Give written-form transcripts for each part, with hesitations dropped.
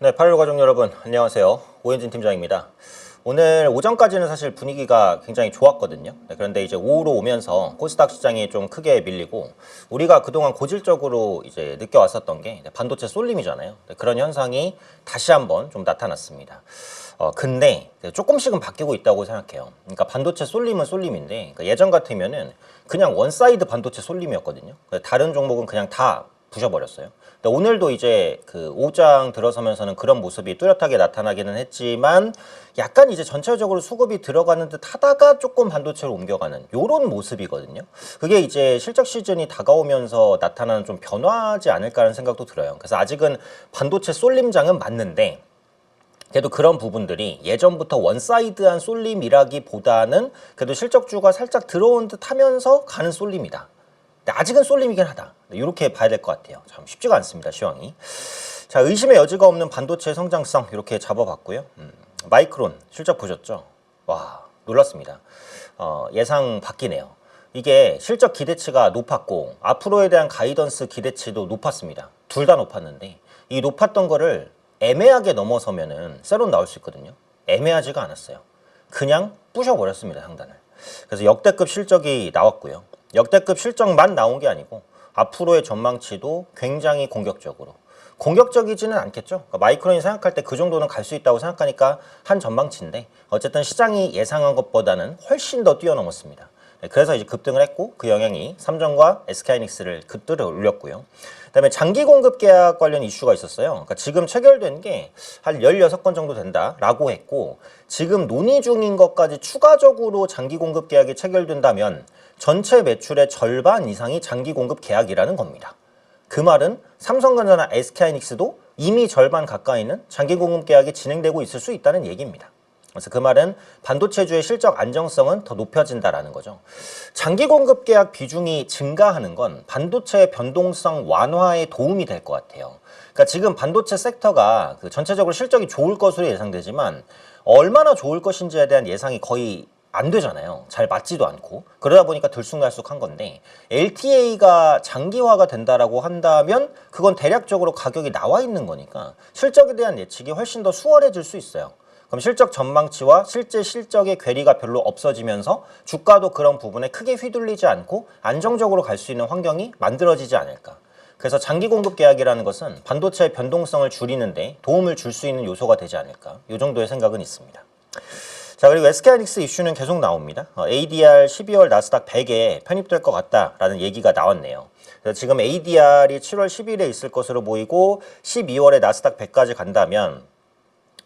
네, 파일로 가족 여러분 안녕하세요. 오현진 팀장입니다. 오늘 오전까지는 사실 분위기가 굉장히 좋았거든요. 네, 그런데 이제 오후로 오면서 코스닥 시장이 좀 크게 밀리고 우리가 그동안 고질적으로 이제 느껴왔었던 게 반도체 쏠림이잖아요. 네, 그런 현상이 다시 한번 좀 나타났습니다. 근데 조금씩은 바뀌고 있다고 생각해요. 그러니까 반도체 쏠림은 쏠림인데 그러니까 예전 같으면은 그냥 원사이드 반도체 쏠림이었거든요. 다른 종목은 그냥 다 부셔버렸어요. 근데 오늘도 이제 그 오장 들어서면서는 그런 모습이 뚜렷하게 나타나기는 했지만 약간 이제 전체적으로 수급이 들어가는 듯 하다가 조금 반도체로 옮겨가는 요런 모습이거든요. 그게 이제 실적 시즌이 다가오면서 나타나는 좀 변화지 않을까라는 생각도 들어요. 그래서 아직은 반도체 쏠림장은 맞는데 그래도 그런 부분들이 예전부터 원사이드한 쏠림이라기보다는 그래도 실적주가 살짝 들어온 듯 하면서 가는 쏠림이다. 아직은 쏠림이긴 하다. 이렇게 봐야 될 것 같아요. 참 쉽지가 않습니다. 시황이. 자, 의심의 여지가 없는 반도체 성장성 이렇게 잡아봤고요. 마이크론 실적 보셨죠? 와, 놀랐습니다. 예상 바뀌네요. 이게 실적 기대치가 높았고 앞으로에 대한 가이던스 기대치도 높았습니다. 둘 다 높았는데 이 높았던 거를 애매하게 넘어서면은 세론 나올 수 있거든요. 애매하지가 않았어요. 그냥 부셔버렸습니다. 상단을. 그래서 역대급 실적이 나왔고요. 역대급 실적만 나온 게 아니고 앞으로의 전망치도 굉장히 공격적으로 공격적이지는 않겠죠. 그러니까 마이크론이 생각할 때 그 정도는 갈 수 있다고 생각하니까 한 전망치인데 어쨌든 시장이 예상한 것보다는 훨씬 더 뛰어넘었습니다. 그래서 이제 급등을 했고 그 영향이 삼성과 SK하이닉스를 급등을 올렸고요. 그다음에 장기 공급 계약 관련 이슈가 있었어요. 그러니까 지금 체결된 게 한 16건 정도 된다라고 했고 지금 논의 중인 것까지 추가적으로 장기 공급 계약이 체결된다면 전체 매출의 절반 이상이 장기 공급 계약이라는 겁니다. 그 말은 삼성전자나 SK하이닉스도 이미 절반 가까이는 장기 공급 계약이 진행되고 있을 수 있다는 얘기입니다. 그래서 그 말은 반도체주의 실적 안정성은 더 높여진다라는 거죠. 장기 공급 계약 비중이 증가하는 건 반도체의 변동성 완화에 도움이 될 것 같아요. 그러니까 지금 반도체 섹터가 전체적으로 실적이 좋을 것으로 예상되지만 얼마나 좋을 것인지에 대한 예상이 거의 안 되잖아요. 잘 맞지도 않고. 그러다 보니까 들쑥날쑥한 건데 LTA가 장기화가 된다라고 한다면 그건 대략적으로 가격이 나와 있는 거니까 실적에 대한 예측이 훨씬 더 수월해질 수 있어요. 그럼 실적 전망치와 실제 실적의 괴리가 별로 없어지면서 주가도 그런 부분에 크게 휘둘리지 않고 안정적으로 갈 수 있는 환경이 만들어지지 않을까. 그래서 장기 공급 계약이라는 것은 반도체의 변동성을 줄이는데 도움을 줄 수 있는 요소가 되지 않을까. 이 정도의 생각은 있습니다. 자, 그리고 SK하이닉스 이슈는 계속 나옵니다. ADR 12월 나스닥 100에 편입될 것 같다라는 얘기가 나왔네요. 그래서 지금 ADR이 7월 10일에 있을 것으로 보이고 12월에 나스닥 100까지 간다면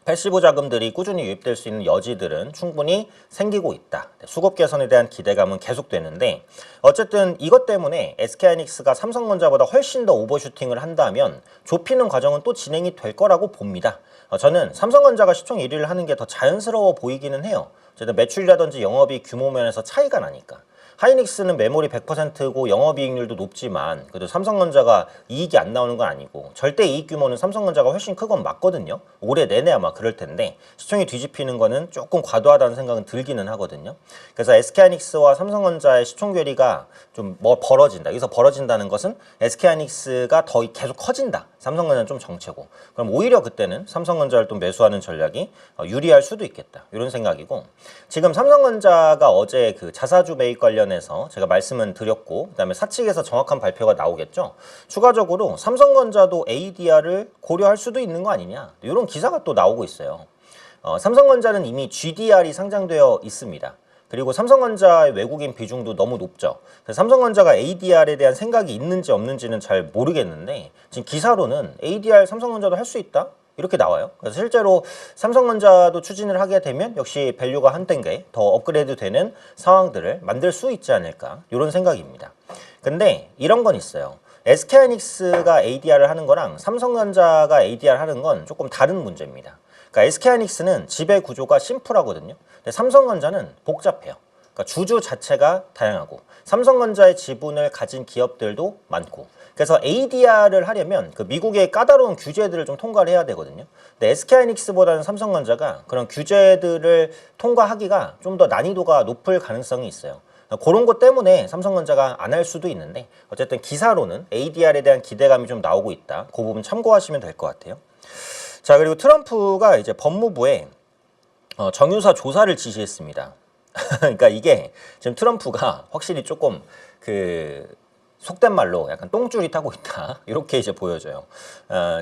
패시브 자금들이 꾸준히 유입될 수 있는 여지들은 충분히 생기고 있다. 수급 개선에 대한 기대감은 계속되는데 어쨌든 이것 때문에 SK하이닉스가 삼성전자보다 훨씬 더 오버슈팅을 한다면 좁히는 과정은 또 진행이 될 거라고 봅니다. 저는 삼성전자가 시총 1위를 하는 게 더 자연스러워 보이기는 해요. 어쨌든 매출이라든지 영업이익 규모 면에서 차이가 나니까. 하이닉스는 매몰이 100%고 영업이익률도 높지만 그래도 삼성전자가 이익이 안 나오는 건 아니고 절대 이익 규모는 삼성전자가 훨씬 크건 맞거든요. 올해 내내 아마 그럴 텐데 시총이 뒤집히는 거는 조금 과도하다는 생각은 들기는 하거든요. 그래서 SK하이닉스와 삼성전자의 시총 괴리가 좀 벌어진다. 여기서 벌어진다는 것은 SK하이닉스가 더 계속 커진다. 삼성전자는 좀 정체고 그럼 오히려 그때는 삼성전자를 또 매수하는 전략이 유리할 수도 있겠다. 이런 생각이고 지금 삼성전자가 어제 그 자사주 매입 관련해서 제가 말씀은 드렸고 그다음에 사측에서 정확한 발표가 나오겠죠. 추가적으로 삼성전자도 ADR을 고려할 수도 있는 거 아니냐. 이런 기사가 또 나오고 있어요. 삼성전자는 이미 GDR이 상장되어 있습니다. 그리고 삼성전자의 외국인 비중도 너무 높죠. 그래서 삼성전자가 ADR에 대한 생각이 있는지 없는지는 잘 모르겠는데 지금 기사로는 ADR 삼성전자도 할 수 있다? 이렇게 나와요. 그래서 실제로 삼성전자도 추진을 하게 되면 역시 밸류가 한 단계 더 업그레이드 되는 상황들을 만들 수 있지 않을까 이런 생각입니다. 근데 이런 건 있어요. SK하이닉스가 ADR을 하는 거랑 삼성전자가 ADR 하는 건 조금 다른 문제입니다. 그러니까 SK하이닉스는 지배 구조가 심플하거든요. 근데 삼성전자는 복잡해요. 그러니까 주주 자체가 다양하고 삼성전자의 지분을 가진 기업들도 많고 그래서 ADR을 하려면 그 미국의 까다로운 규제들을 좀 통과를 해야 되거든요. 근데 SK하이닉스보다는 삼성전자가 그런 규제들을 통과하기가 좀 더 난이도가 높을 가능성이 있어요. 그런 것 때문에 삼성전자가 안 할 수도 있는데 어쨌든 기사로는 ADR에 대한 기대감이 좀 나오고 있다. 그 부분 참고하시면 될 것 같아요. 자, 그리고 트럼프가 이제 법무부에 정유사 조사를 지시했습니다. 그러니까 이게 지금 트럼프가 확실히 조금 그 속된 말로 약간 똥줄이 타고 있다 이렇게 이제 보여져요.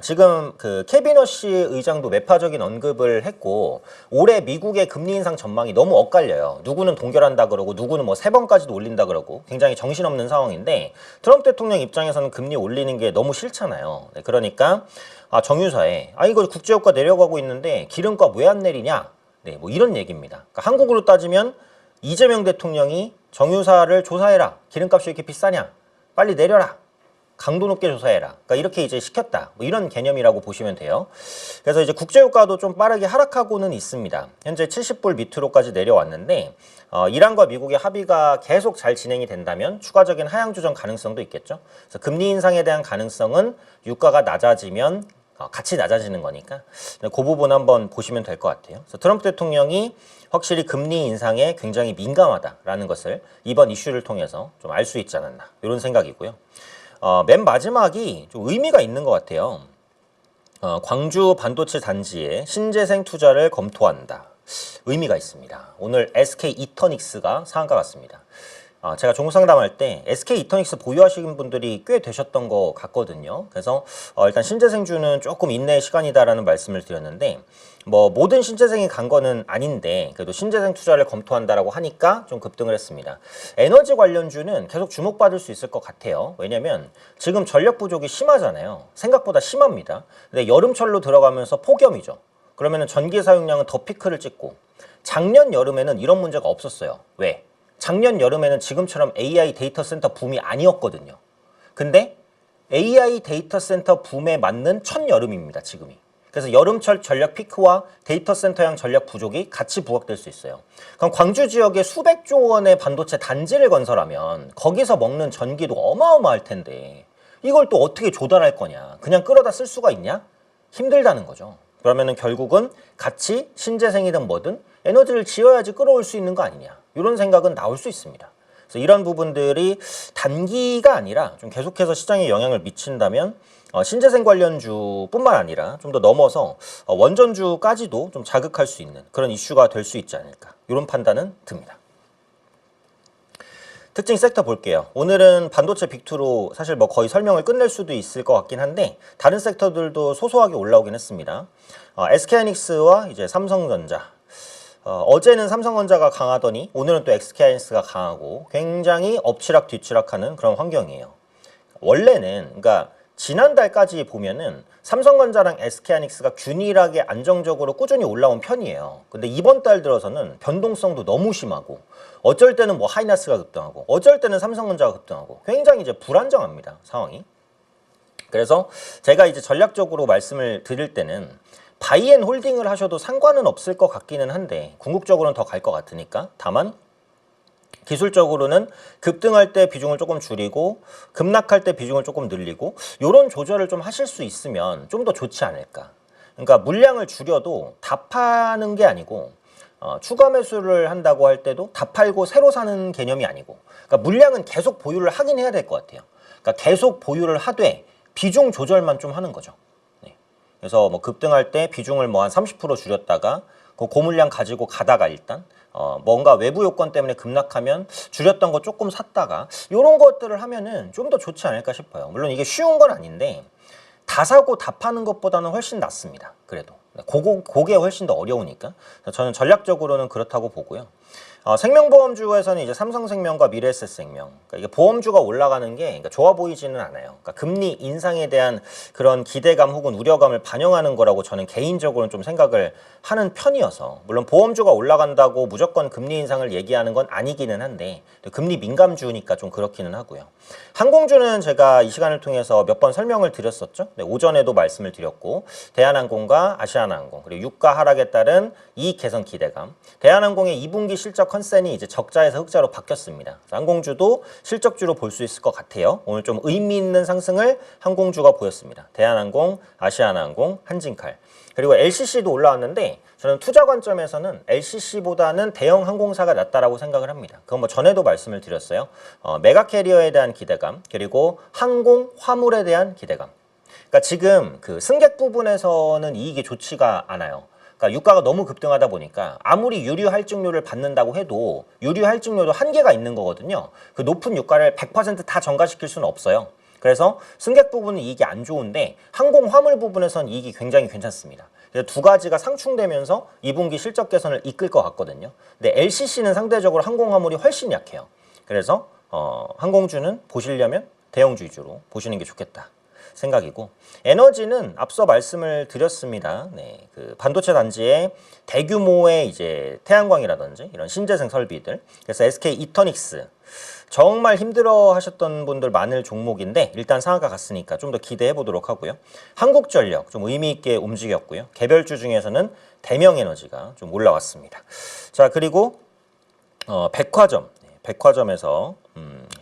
지금 그 캐비너시 의장도 매파적인 언급을 했고 올해 미국의 금리 인상 전망이 너무 엇갈려요. 누구는 동결한다 그러고 누구는 뭐 3번까지도 올린다 그러고 굉장히 정신없는 상황인데 트럼프 대통령 입장에서는 금리 올리는 게 너무 싫잖아요. 네, 그러니까 정유사에 이거 국제유가 내려가고 있는데 기름값 왜 안 내리냐? 네, 뭐 이런 얘기입니다. 그러니까 한국으로 따지면 이재명 대통령이 정유사를 조사해라. 기름값이 왜 이렇게 비싸냐? 빨리 내려라. 강도 높게 조사해라. 그러니까 이렇게 이제 시켰다. 뭐 이런 개념이라고 보시면 돼요. 그래서 이제 국제유가도 좀 빠르게 하락하고는 있습니다. 현재 70불 밑으로까지 내려왔는데 이란과 미국의 합의가 계속 잘 진행이 된다면 추가적인 하향 조정 가능성도 있겠죠. 그래서 금리 인상에 대한 가능성은 유가가 낮아지면 같이 낮아지는 거니까 그 부분 한번 보시면 될 것 같아요. 그래서 트럼프 대통령이 확실히 금리 인상에 굉장히 민감하다라는 것을 이번 이슈를 통해서 좀 알 수 있지 않았나 이런 생각이고요. 맨 마지막이 좀 의미가 있는 것 같아요. 광주 반도체 단지에 신재생 투자를 검토한다. 의미가 있습니다. 오늘 SK 이터닉스가 상한가 갔습니다. 제가 종상담할 때 SK 이터닉스 보유하시는 분들이 꽤 되셨던 것 같거든요. 그래서 일단 신재생주는 조금 인내의 시간이다라는 말씀을 드렸는데 뭐 모든 신재생이 간 거는 아닌데 그래도 신재생 투자를 검토한다라고 하니까 좀 급등을 했습니다. 에너지 관련주는 계속 주목받을 수 있을 것 같아요. 왜냐면 지금 전력 부족이 심하잖아요. 생각보다 심합니다. 근데 여름철로 들어가면서 폭염이죠. 그러면 전기 사용량은 더 피크를 찍고 작년 여름에는 이런 문제가 없었어요. 왜? 작년 여름에는 지금처럼 AI 데이터 센터 붐이 아니었거든요. 근데 AI 데이터 센터 붐에 맞는 첫 여름입니다, 지금이. 그래서 여름철 전력 피크와 데이터 센터형 전력 부족이 같이 부각될 수 있어요. 그럼 광주 지역에 수백조 원의 반도체 단지를 건설하면 거기서 먹는 전기도 어마어마할 텐데 이걸 또 어떻게 조달할 거냐? 그냥 끌어다 쓸 수가 있냐? 힘들다는 거죠. 그러면은 결국은 같이 신재생이든 뭐든 에너지를 지어야지 끌어올 수 있는 거 아니냐. 이런 생각은 나올 수 있습니다. 그래서 이런 부분들이 단기가 아니라 좀 계속해서 시장에 영향을 미친다면 신재생 관련주뿐만 아니라 좀 더 넘어서 원전주까지도 좀 자극할 수 있는 그런 이슈가 될 수 있지 않을까. 이런 판단은 듭니다. 특징 섹터 볼게요. 오늘은 반도체 빅2로 사실 뭐 거의 설명을 끝낼 수도 있을 것 같긴 한데 다른 섹터들도 소소하게 올라오긴 했습니다. SK하이닉스와 이제 삼성전자. 어제는 삼성전자가 강하더니 오늘은 또 SK하이닉스가 강하고 굉장히 엎치락 뒤치락하는 그런 환경이에요. 원래는 그러니까 지난달까지 보면은 삼성전자랑 SK하이닉스가 균일하게 안정적으로 꾸준히 올라온 편이에요. 근데 이번 달 들어서는 변동성도 너무 심하고 어쩔 때는 뭐 하이나스가 급등하고 어쩔 때는 삼성전자가 급등하고 굉장히 이제 불안정합니다, 상황이. 그래서 제가 이제 전략적으로 말씀을 드릴 때는 바이앤 홀딩을 하셔도 상관은 없을 것 같기는 한데 궁극적으로는 더 갈 것 같으니까 다만 기술적으로는 급등할 때 비중을 조금 줄이고 급락할 때 비중을 조금 늘리고 이런 조절을 좀 하실 수 있으면 좀 더 좋지 않을까. 그러니까 물량을 줄여도 다 파는 게 아니고 추가 매수를 한다고 할 때도 다 팔고 새로 사는 개념이 아니고 그러니까 물량은 계속 보유를 하긴 해야 될 것 같아요. 그러니까 계속 보유를 하되 비중 조절만 좀 하는 거죠. 그래서 뭐 급등할 때 비중을 뭐 한 30% 줄였다가 그 고물량 가지고 가다가 일단 뭔가 외부 요건 때문에 급락하면 줄였던 거 조금 샀다가 이런 것들을 하면은 좀 더 좋지 않을까 싶어요. 물론 이게 쉬운 건 아닌데 다 사고 다 파는 것보다는 훨씬 낫습니다. 그래도 그게 훨씬 더 어려우니까 저는 전략적으로는 그렇다고 보고요. 생명보험주에서는 이제 삼성생명과 미래에셋생명, 그러니까 이게 보험주가 올라가는 게 그러니까 좋아 보이지는 않아요. 그러니까 금리 인상에 대한 그런 기대감 혹은 우려감을 반영하는 거라고 저는 개인적으로는 좀 생각을 하는 편이어서 물론 보험주가 올라간다고 무조건 금리 인상을 얘기하는 건 아니기는 한데 금리 민감주니까 좀 그렇기는 하고요. 항공주는 제가 이 시간을 통해서 몇 번 설명을 드렸었죠. 네, 오전에도 말씀을 드렸고 대한항공과 아시아나항공 그리고 유가 하락에 따른 이익 개선 기대감, 대한항공의 2분기 실적 컨센이 이제 적자에서 흑자로 바뀌었습니다. 항공주도 실적주로 볼 수 있을 것 같아요. 오늘 좀 의미 있는 상승을 항공주가 보였습니다. 대한항공, 아시아나항공, 한진칼. 그리고 LCC도 올라왔는데 저는 투자 관점에서는 LCC보다는 대형 항공사가 낫다라고 생각을 합니다. 그건 뭐 전에도 말씀을 드렸어요. 메가 캐리어에 대한 기대감, 그리고 항공, 화물에 대한 기대감. 그러니까 지금 그 승객 부분에서는 이익이 좋지가 않아요. 그러니까 유가가 너무 급등하다 보니까 아무리 유류 할증료를 받는다고 해도 유류 할증료도 한계가 있는 거거든요. 그 높은 유가를 100%다 전가시킬 수는 없어요. 그래서 승객 부분은 이익이 안 좋은데 항공 화물 부분에선 이익이 굉장히 괜찮습니다. 그래서 두 가지가 상충되면서 2분기 실적 개선을 이끌 것 같거든요. 근데 LCC는 상대적으로 항공 화물이 훨씬 약해요. 그래서 항공주는 보시려면 대형주 위주로 보시는 게 좋겠다 생각이고, 에너지는 앞서 말씀을 드렸습니다. 네, 그 반도체 단지에 대규모의 이제 태양광이라든지 이런 신재생 설비들, 그래서 SK 이터닉스 정말 힘들어 하셨던 분들 많을 종목인데 일단 상한가 갔으니까 좀 더 기대해 보도록 하고요. 한국전력 좀 의미 있게 움직였고요. 개별주 중에서는 대명에너지가 좀 올라왔습니다. 자, 그리고 백화점, 백화점에서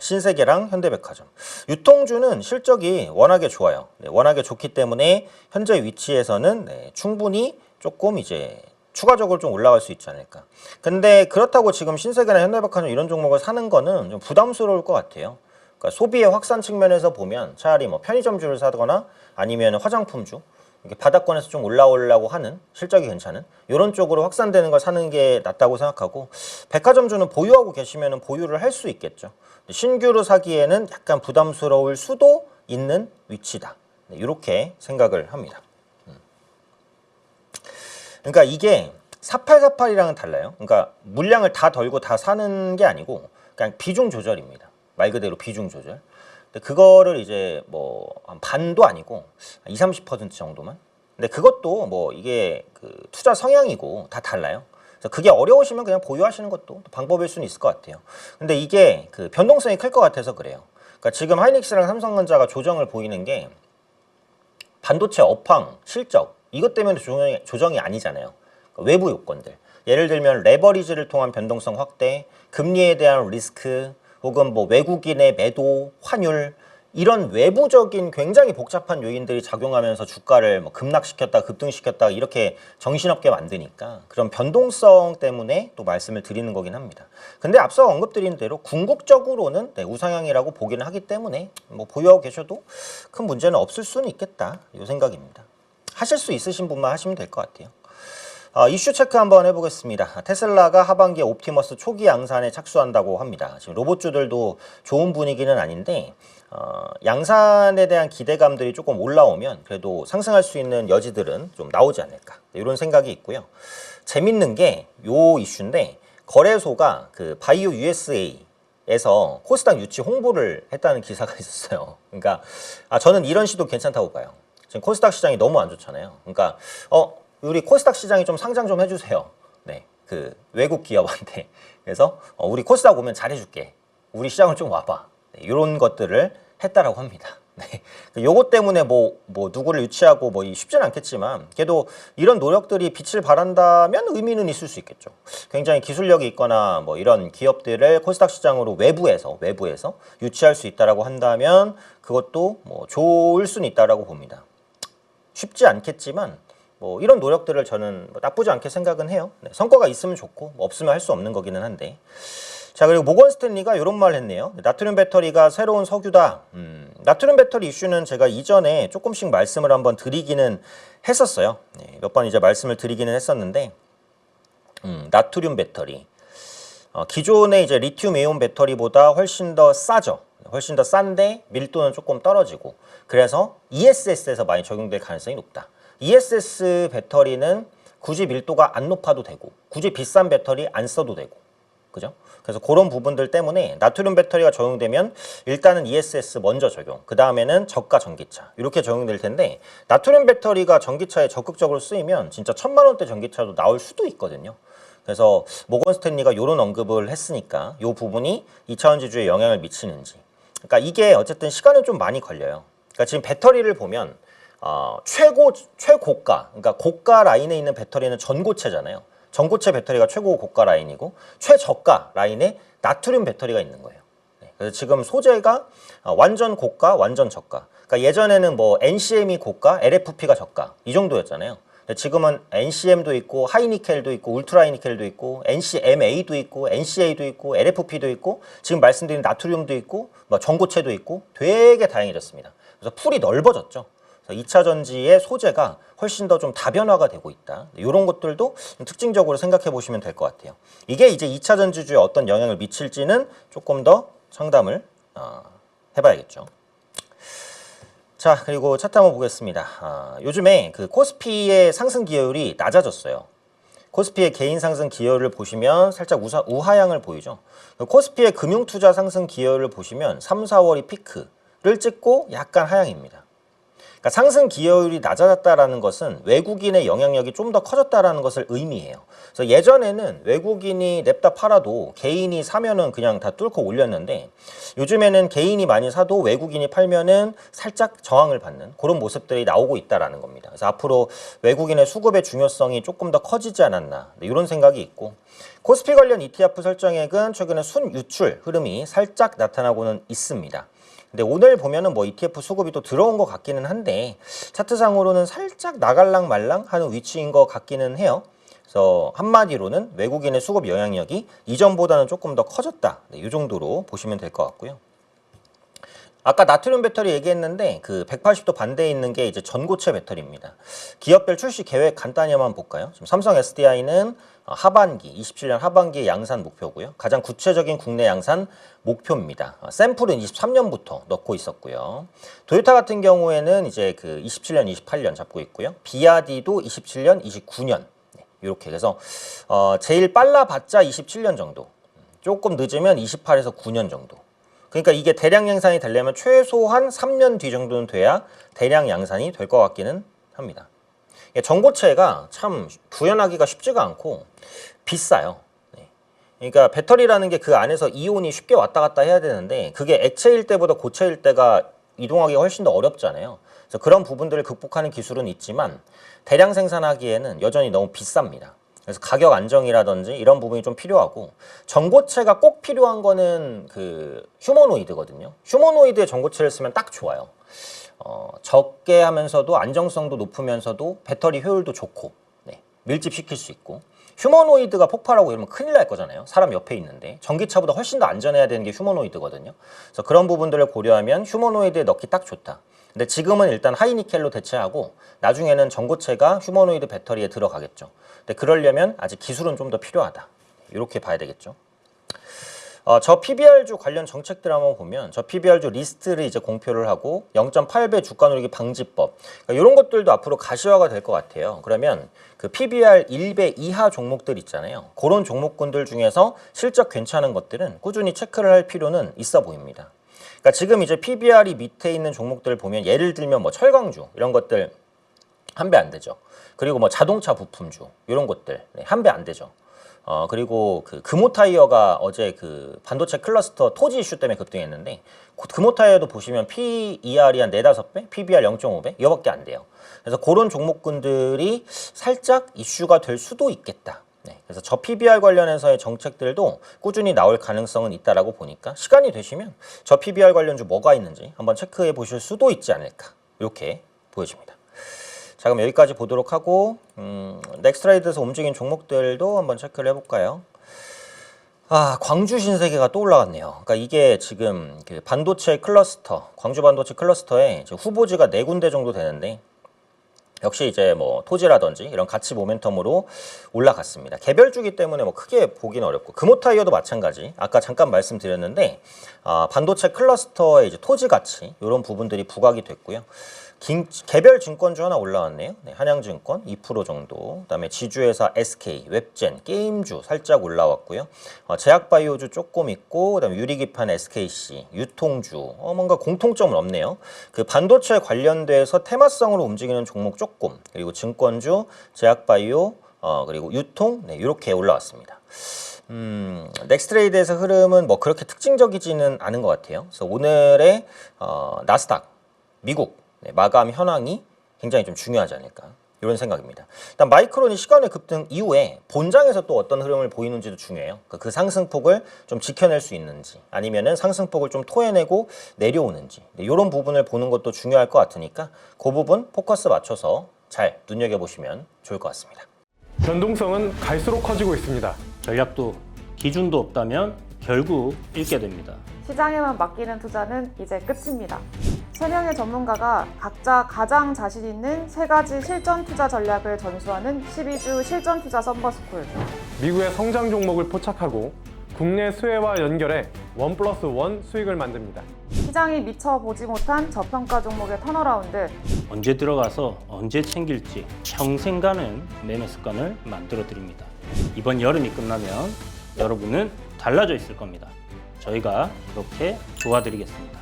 신세계랑 현대백화점. 유통주는 실적이 워낙에 좋아요. 네, 워낙에 좋기 때문에 현재 위치에서는 충분히 조금 이제 추가적으로 좀 올라갈 수 있지 않을까. 근데 그렇다고 지금 신세계나 현대백화점 이런 종목을 사는 거는 좀 부담스러울 것 같아요. 그러니까 소비의 확산 측면에서 보면 차라리 뭐 편의점주를 사거나 아니면 화장품주, 이렇게 바닥권에서 좀 올라오려고 하는 실적이 괜찮은 이런 쪽으로 확산되는 걸 사는 게 낫다고 생각하고, 백화점주는 보유하고 계시면 보유를 할 수 있겠죠. 신규로 사기에는 약간 부담스러울 수도 있는 위치다. 이렇게 생각을 합니다. 그러니까 이게 4848이랑은 달라요. 그러니까 물량을 다 덜고 다 사는 게 아니고 그냥 비중 조절입니다. 말 그대로 비중 조절. 근데 그거를 이제 뭐 한 반도 아니고 20-30% 정도만. 근데 그것도 뭐 이게 그 투자 성향이고 다 달라요. 그래서 그게 어려우시면 그냥 보유하시는 것도 방법일 수는 있을 것 같아요. 근데 이게 그 변동성이 클 것 같아서 그래요. 그러니까 지금 하이닉스랑 삼성전자가 조정을 보이는 게 반도체 업황, 실적 이것 때문에 조정이 아니잖아요. 그러니까 외부 요건들. 예를 들면 레버리지를 통한 변동성 확대, 금리에 대한 리스크, 혹은 뭐 외국인의 매도, 환율 이런 외부적인 굉장히 복잡한 요인들이 작용하면서 주가를 뭐 급락시켰다, 급등시켰다 이렇게 정신없게 만드니까 그런 변동성 때문에 또 말씀을 드리는 거긴 합니다. 근데 앞서 언급드린 대로 궁극적으로는 우상향이라고 보기는 하기 때문에 뭐 보유하고 계셔도 큰 문제는 없을 수는 있겠다 이 생각입니다. 하실 수 있으신 분만 하시면 될 것 같아요. 이슈 체크 한번 해보겠습니다. 테슬라가 하반기에 옵티머스 초기 양산에 착수한다고 합니다. 지금 로봇주들도 좋은 분위기는 아닌데 양산에 대한 기대감들이 조금 올라오면 그래도 상승할 수 있는 여지들은 좀 나오지 않을까 이런 생각이 있고요. 재밌는 게 요 이슈인데 거래소가 그 바이오 USA에서 코스닥 유치 홍보를 했다는 기사가 있었어요. 그러니까 저는 이런 시도 괜찮다고 봐요. 지금 코스닥 시장이 너무 안 좋잖아요. 그러니까 우리 코스닥 시장이 좀 상장 좀 해주세요. 네, 그 외국 기업한테. 그래서 우리 코스닥 오면 잘해줄게. 우리 시장을 좀 와봐. 네, 이런 것들을 했다라고 합니다. 네, 요것 때문에 뭐 누구를 유치하고 뭐 쉽지는 않겠지만 그래도 이런 노력들이 빛을 발한다면 의미는 있을 수 있겠죠. 굉장히 기술력이 있거나 뭐 이런 기업들을 코스닥 시장으로 외부에서 유치할 수 있다라고 한다면 그것도 뭐 좋을 수는 있다라고 봅니다. 쉽지 않겠지만 뭐 이런 노력들을 저는 뭐 나쁘지 않게 생각은 해요. 네, 성과가 있으면 좋고 뭐 없으면 할 수 없는 거기는 한데. 자, 그리고 모건 스탠리가 이런 말을 했네요. 나트륨 배터리가 새로운 석유다. 나트륨 배터리 이슈는 제가 이전에 조금씩 말씀을 한번 드리기는 했었어요. 네, 몇 번 이제 말씀을 드리기는 했었는데 나트륨 배터리 기존의 이제 리튬 이온 배터리보다 훨씬 더 싸죠. 훨씬 더 싼데 밀도는 조금 떨어지고 그래서 ESS에서 많이 적용될 가능성이 높다. ESS 배터리는 굳이 밀도가 안 높아도 되고 굳이 비싼 배터리 안 써도 되고 그죠? 그래서 그런 부분들 때문에 나트륨 배터리가 적용되면 일단은 ESS 먼저 적용, 그 다음에는 저가 전기차 이렇게 적용될 텐데 나트륨 배터리가 전기차에 적극적으로 쓰이면 진짜 1000만원대 전기차도 나올 수도 있거든요. 그래서 모건 스탠리가 이런 언급을 했으니까 이 부분이 2차원 지주에 영향을 미치는지, 그러니까 이게 어쨌든 시간은 좀 많이 걸려요. 그러니까 지금 배터리를 보면 최고가, 그러니까 고가 라인에 있는 배터리는 전고체잖아요. 전고체 배터리가 최고 고가 라인이고 최저가 라인에 나트륨 배터리가 있는 거예요. 그래서 지금 소재가 완전 고가, 완전 저가. 그러니까 예전에는 뭐 NCM이 고가, LFP가 저가 이 정도였잖아요. 지금은 NCM도 있고 하이니켈도 있고 울트라하이니켈도 있고 NCMA도 있고 NCA도 있고 LFP도 있고 지금 말씀드린 나트륨도 있고 뭐 전고체도 있고 되게 다양해졌습니다. 그래서 풀이 넓어졌죠. 그래서 2차 전지의 소재가 훨씬 더 좀 다변화가 되고 있다. 이런 것들도 특징적으로 생각해 보시면 될 것 같아요. 이게 이제 2차 전지주에 어떤 영향을 미칠지는 조금 더 상담을 해봐야겠죠. 자, 그리고 차트 한번 보겠습니다. 요즘에 그 코스피의 상승 기여율이 낮아졌어요. 코스피의 개인 상승 기여율을 보시면 살짝 우하향을 보이죠. 코스피의 금융투자 상승 기여율을 보시면 3, 4월이 피크를 찍고 약간 하향입니다. 그러니까 상승 기여율이 낮아졌다라는 것은 외국인의 영향력이 좀 더 커졌다라는 것을 의미해요. 그래서 예전에는 외국인이 냅다 팔아도 개인이 사면은 그냥 다 뚫고 올렸는데 요즘에는 개인이 많이 사도 외국인이 팔면은 살짝 저항을 받는 그런 모습들이 나오고 있다라는 겁니다. 그래서 앞으로 외국인의 수급의 중요성이 조금 더 커지지 않았나 이런 생각이 있고 코스피 관련 ETF 설정액은 최근에 순유출 흐름이 살짝 나타나고는 있습니다. 근데 오늘 보면은 뭐 ETF 수급이 또 들어온 것 같기는 한데 차트상으로는 살짝 나갈랑 말랑 하는 위치인 것 같기는 해요. 그래서 한마디로는 외국인의 수급 영향력이 이전보다는 조금 더 커졌다. 이 정도로 보시면 될 것 같고요. 아까 나트륨 배터리 얘기했는데 그 180도 반대에 있는 게 이제 전고체 배터리입니다. 기업별 출시 계획 간단히 한번 볼까요? 지금 삼성 SDI는 하반기, 27년 하반기에 양산 목표고요. 가장 구체적인 국내 양산 목표입니다. 샘플은 23년부터 넣고 있었고요. 도요타 같은 경우에는 이제 그 27년, 28년 잡고 있고요. 비아디도 27년, 29년 이렇게 그래서 제일 빨라봤자 27년 정도. 조금 늦으면 28에서 9년 정도. 그러니까 이게 대량 양산이 되려면 최소한 3년 뒤 정도는 돼야 대량 양산이 될 것 같기는 합니다. 전고체가 참 구현하기가 쉽지가 않고 비싸요. 그러니까 배터리라는 게 그 안에서 이온이 쉽게 왔다 갔다 해야 되는데 그게 액체일 때보다 고체일 때가 이동하기가 훨씬 더 어렵잖아요. 그래서 그런 부분들을 극복하는 기술은 있지만 대량 생산하기에는 여전히 너무 비쌉니다. 그래서 가격 안정이라든지 이런 부분이 좀 필요하고 전고체가 꼭 필요한 거는 그 휴머노이드거든요. 휴머노이드의 전고체를 쓰면 딱 좋아요. 적게 하면서도 안정성도 높으면서도 배터리 효율도 좋고 밀집시킬 수 있고 휴머노이드가 폭발하고 이러면 큰일 날 거잖아요. 사람 옆에 있는데 전기차보다 훨씬 더 안전해야 되는 게 휴머노이드거든요. 그래서 그런 부분들을 고려하면 휴머노이드에 넣기 딱 좋다. 근데 지금은 일단 하이니켈로 대체하고 나중에는 전고체가 휴머노이드 배터리에 들어가겠죠. 근데 그러려면 아직 기술은 좀 더 필요하다. 이렇게 봐야 되겠죠. 저 PBR주 관련 정책들 한번 보면 저 PBR주 리스트를 이제 공표를 하고 0.8배 주가 누르기 방지법 그러니까 이런 것들도 앞으로 가시화가 될 것 같아요. 그러면 그 PBR 1배 이하 종목들 있잖아요. 그런 종목군들 중에서 실적 괜찮은 것들은 꾸준히 체크를 할 필요는 있어 보입니다. 그러니까 지금 이제 PBR이 밑에 있는 종목들을 보면 예를 들면 뭐 철강주 이런 것들 한 배 안 되죠. 그리고 뭐 자동차 부품주 이런 것들 한 배 안 되죠. 그리고 그 금호타이어가 어제 그 반도체 클러스터 토지 이슈 때문에 급등했는데 금호타이어도 보시면 PER이 한 4-5배, PBR 0.5배 이거밖에 안 돼요. 그래서 그런 종목군들이 살짝 이슈가 될 수도 있겠다. 그래서 저 PBR 관련해서의 정책들도 꾸준히 나올 가능성은 있다라고 보니까 시간이 되시면 저 PBR 관련주 뭐가 있는지 한번 체크해 보실 수도 있지 않을까 이렇게 보여집니다. 자, 그럼 여기까지 보도록 하고 넥스트레이드에서 움직인 종목들도 한번 체크를 해볼까요? 광주 신세계가 또 올라갔네요. 그러니까 이게 지금 그 반도체 클러스터, 광주 반도체 클러스터에 후보지가 4군데 정도 되는데 역시 이제 뭐 토지라든지 이런 가치 모멘텀으로 올라갔습니다. 개별주기 때문에 뭐 크게 보기는 어렵고 금호타이어도 마찬가지. 아까 잠깐 말씀드렸는데 반도체 클러스터의 이제 토지 가치 이런 부분들이 부각이 됐고요. 개별 증권주 하나 올라왔네요. 한양증권 2% 정도. 그다음에 지주회사 SK, 웹젠, 게임주 살짝 올라왔고요. 제약바이오주 조금 있고, 그다음에 유리기판 SKC, 유통주. 뭔가 공통점은 없네요. 그 반도체 관련돼서 테마성으로 움직이는 종목 조금, 그리고 증권주, 제약바이오, 그리고 유통, 이렇게 올라왔습니다. 넥스트레이드에서 흐름은 뭐 그렇게 특징적이지는 않은 것 같아요. 그래서 오늘의 나스닥, 미국 마감 현황이 굉장히 좀 중요하지 않을까 이런 생각입니다. 일단 마이크론이 시간의 급등 이후에 본장에서 또 어떤 흐름을 보이는지도 중요해요. 그 상승폭을 좀 지켜낼 수 있는지 아니면은 상승폭을 좀 토해내고 내려오는지 이런 부분을 보는 것도 중요할 것 같으니까 그 부분 포커스 맞춰서 잘 눈여겨보시면 좋을 것 같습니다. 변동성은 갈수록 커지고 있습니다. 전략도 기준도 없다면 결국 잃게 됩니다. 시장에만 맡기는 투자는 이제 끝입니다. 3명의 전문가가 각자 가장 자신 있는 3가지 실전 투자 전략을 전수하는 12주 실전 투자 썸머스쿨. 미국의 성장 종목을 포착하고 국내 수혜와 연결해 1+1 수익을 만듭니다. 시장이 미처 보지 못한 저평가 종목의 턴어라운드. 언제 들어가서 언제 챙길지 평생 가는 매매 습관을 만들어 드립니다. 이번 여름이 끝나면 여러분은 달라져 있을 겁니다. 저희가 그렇게 도와드리겠습니다.